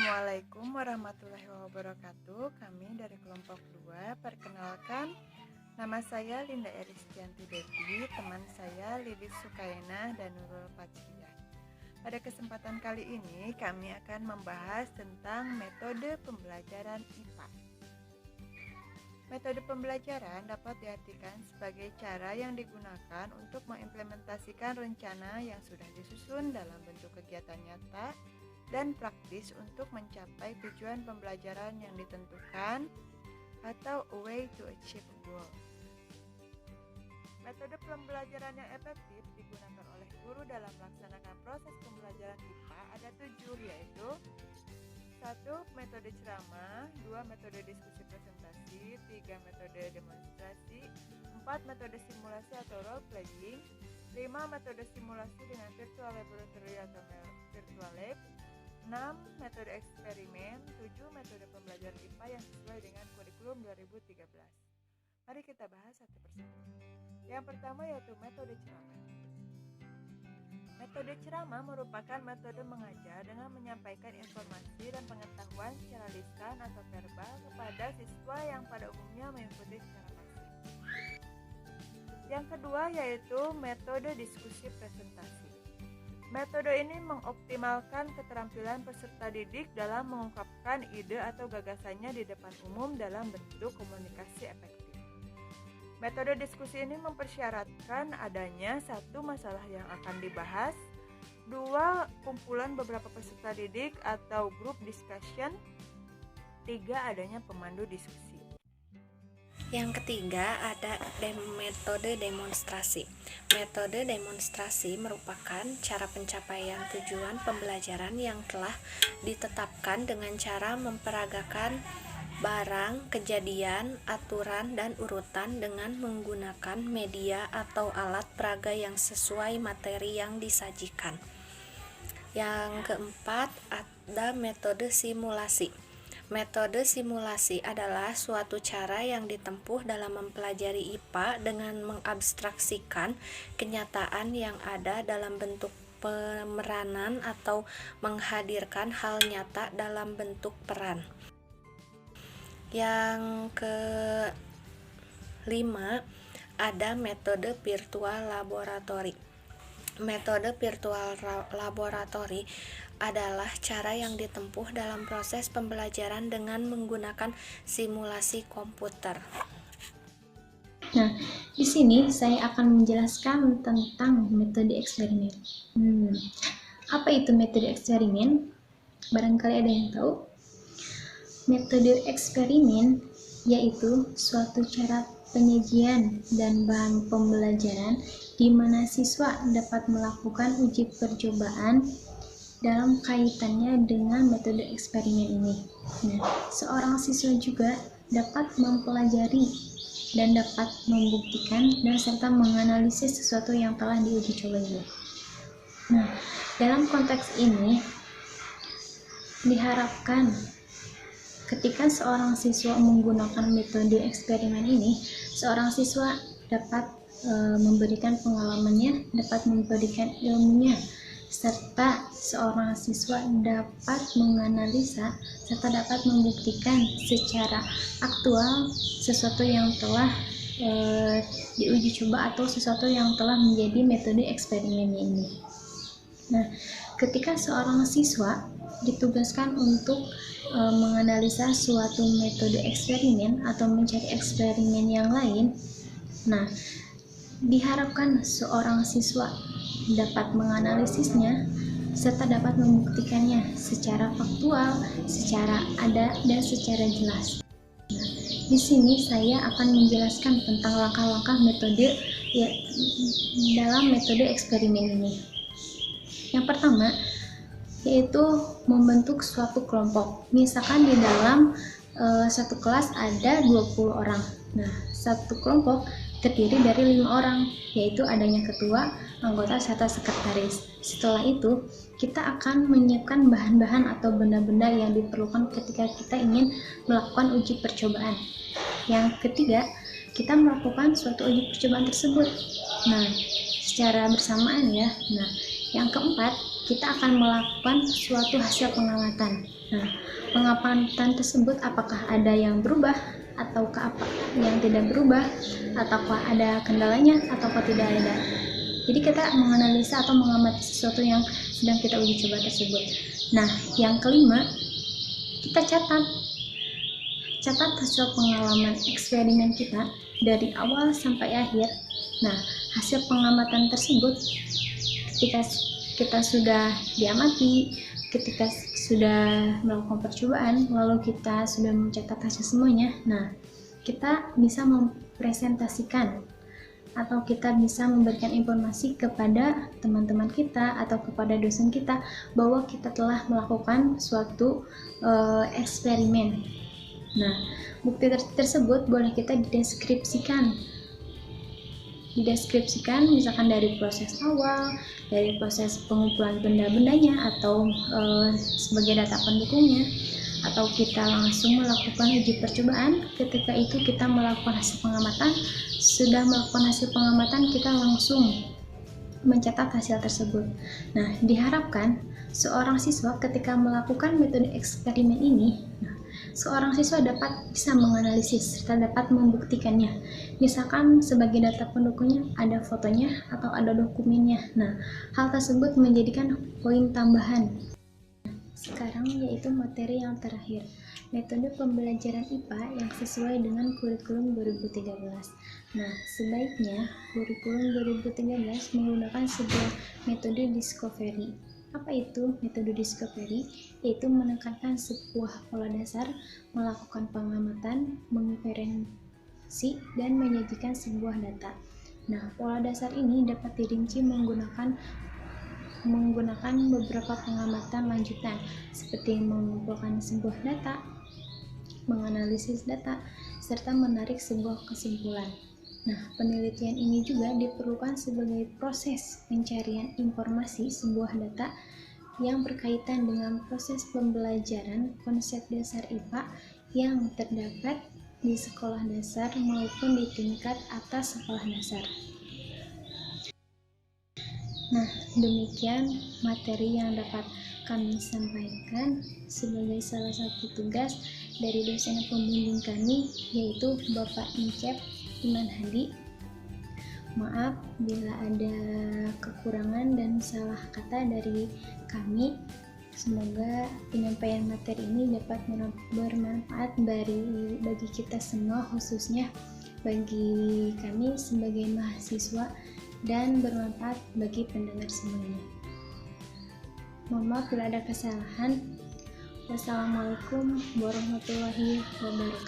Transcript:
Assalamualaikum warahmatullahi wabarakatuh. Kami dari kelompok 2. Perkenalkan, nama saya Linda Eristianti Devi, teman saya Lilis Sukaina dan Nurul Fathiyah. Pada kesempatan kali ini kami akan membahas tentang metode pembelajaran IPA. Metode pembelajaran dapat diartikan sebagai cara yang digunakan untuk mengimplementasikan rencana yang sudah disusun dalam bentuk kegiatan nyata dan praktis untuk mencapai tujuan pembelajaran yang ditentukan atau a way to achieve a goal. Metode pembelajaran yang efektif digunakan oleh guru dalam melaksanakan proses pembelajaran IPA ada 7, yaitu 1. Metode ceramah, 2. Metode diskusi presentasi, 3. Metode demonstrasi, 4. Metode simulasi atau role playing, 5. Metode simulasi dengan virtual laboratory atau virtual lab, 6. Metode eksperimen, 7. Metode pembelajaran IPA yang sesuai dengan kurikulum 2013. Mari kita bahas satu persatu. Yang pertama yaitu metode ceramah. Metode ceramah merupakan metode mengajar dengan menyampaikan informasi dan pengetahuan secara lisan atau verbal kepada siswa yang pada umumnya mengikuti secara pasif. Yang kedua yaitu metode diskusi presentasi. Metode ini mengoptimalkan keterampilan peserta didik dalam mengungkapkan ide atau gagasannya di depan umum dalam bentuk komunikasi efektif. Metode diskusi ini mempersyaratkan adanya 1. Masalah yang akan dibahas, 2. Kumpulan beberapa peserta didik atau group discussion, 3. Adanya pemandu diskusi. Yang ketiga ada metode demonstrasi. Metode demonstrasi merupakan cara pencapaian tujuan pembelajaran yang telah ditetapkan dengan cara memperagakan barang, kejadian, aturan, dan urutan dengan menggunakan media atau alat peraga yang sesuai materi yang disajikan. Yang keempat ada metode simulasi. Metode simulasi adalah suatu cara yang ditempuh dalam mempelajari IPA dengan mengabstraksikan kenyataan yang ada dalam bentuk pemeranan atau menghadirkan hal nyata dalam bentuk peran. Yang kelima ada metode virtual laboratory. Metode virtual laboratory adalah cara yang ditempuh dalam proses pembelajaran dengan menggunakan simulasi komputer. Nah, di sini saya akan menjelaskan tentang metode eksperimen. Apa itu metode eksperimen? Barangkali ada yang tahu? Metode eksperimen yaitu suatu cara penyajian dan bahan pembelajaran di mana siswa dapat melakukan uji percobaan dalam kaitannya dengan metode eksperimen ini. Nah, seorang siswa juga dapat mempelajari dan dapat membuktikan dan serta menganalisis sesuatu yang telah diuji coba ini. Nah, dalam konteks ini diharapkan ketika seorang siswa menggunakan metode eksperimen ini, seorang siswa dapat memberikan pengalamannya, dapat memberikan ilmunya, serta seorang siswa dapat menganalisa serta dapat membuktikan secara aktual sesuatu yang telah diuji coba atau sesuatu yang telah menjadi metode eksperimennya ini. Nah, ketika seorang siswa ditugaskan untuk menganalisa suatu metode eksperimen atau mencari eksperimen yang lain, nah, diharapkan seorang siswa dapat menganalisisnya serta dapat membuktikannya secara faktual, secara ada dan secara jelas. Nah, di sini saya akan menjelaskan tentang langkah-langkah metode dalam metode eksperimen ini. Yang pertama yaitu membentuk suatu kelompok. Misalkan di dalam satu kelas ada 20 orang. Nah, satu kelompok terdiri dari 5 orang, yaitu adanya ketua, anggota, serta sekretaris. Setelah itu, kita akan menyiapkan bahan-bahan atau benda-benda yang diperlukan ketika kita ingin melakukan uji percobaan. Yang ketiga, kita melakukan suatu uji percobaan tersebut. Nah, secara bersamaan ya. Nah, yang keempat, kita akan melakukan suatu hasil pengamatan. Nah, pengamatan tersebut apakah ada yang berubah ataukah apa yang tidak berubah, ataukah ada kendalanya ataukah tidak ada. Jadi kita menganalisa atau mengamati sesuatu yang sedang kita uji coba tersebut. Nah, yang kelima, kita catat hasil pengalaman eksperimen kita dari awal sampai akhir. Nah, hasil pengamatan tersebut ketika kita sudah diamati, ketika sudah melakukan percobaan, lalu kita sudah mencatat hasil semuanya, nah kita bisa mempresentasikan atau kita bisa memberikan informasi kepada teman-teman kita atau kepada dosen kita bahwa kita telah melakukan suatu eksperimen. Nah, bukti tersebut boleh kita dideskripsikan misalkan dari proses awal, dari proses pengumpulan benda-bendanya atau sebagai data pendukungnya, atau kita langsung melakukan uji percobaan. Ketika itu kita melakukan hasil pengamatan, sudah melakukan hasil pengamatan kita langsung mencatat hasil tersebut. Nah, diharapkan seorang siswa ketika melakukan metode eksperimen ini, seorang siswa dapat bisa menganalisis serta dapat membuktikannya. Misalkan sebagai data pendukungnya ada fotonya atau ada dokumennya. Nah, hal tersebut menjadikan poin tambahan. Sekarang yaitu materi yang terakhir, metode pembelajaran IPA yang sesuai dengan kurikulum 2013. Nah, sebaiknya kurikulum 2013 menggunakan sebuah metode discovery. Apa itu metode discovery? Yaitu menekankan sebuah pola dasar, melakukan pengamatan, menginferensi, dan menyajikan sebuah data. Nah, pola dasar ini dapat dirinci menggunakan beberapa pengamatan lanjutan, seperti mengumpulkan sebuah data, menganalisis data, serta menarik sebuah kesimpulan. Nah, penelitian ini juga diperlukan sebagai proses pencarian informasi sebuah data yang berkaitan dengan proses pembelajaran konsep dasar IPA yang terdapat di sekolah dasar maupun di tingkat atas sekolah dasar. Nah, demikian materi yang dapat kami sampaikan sebagai salah satu tugas dari dosen pembimbing kami, yaitu Bapak Incep Iman Hadi. Maaf bila ada kekurangan dan salah kata dari kami. Semoga penyampaian materi ini dapat bermanfaat bagi kita semua, khususnya bagi kami sebagai mahasiswa, dan bermanfaat bagi pendengar semuanya. Mohon maaf bila ada kesalahan. Wassalamualaikum warahmatullahi wabarakatuh.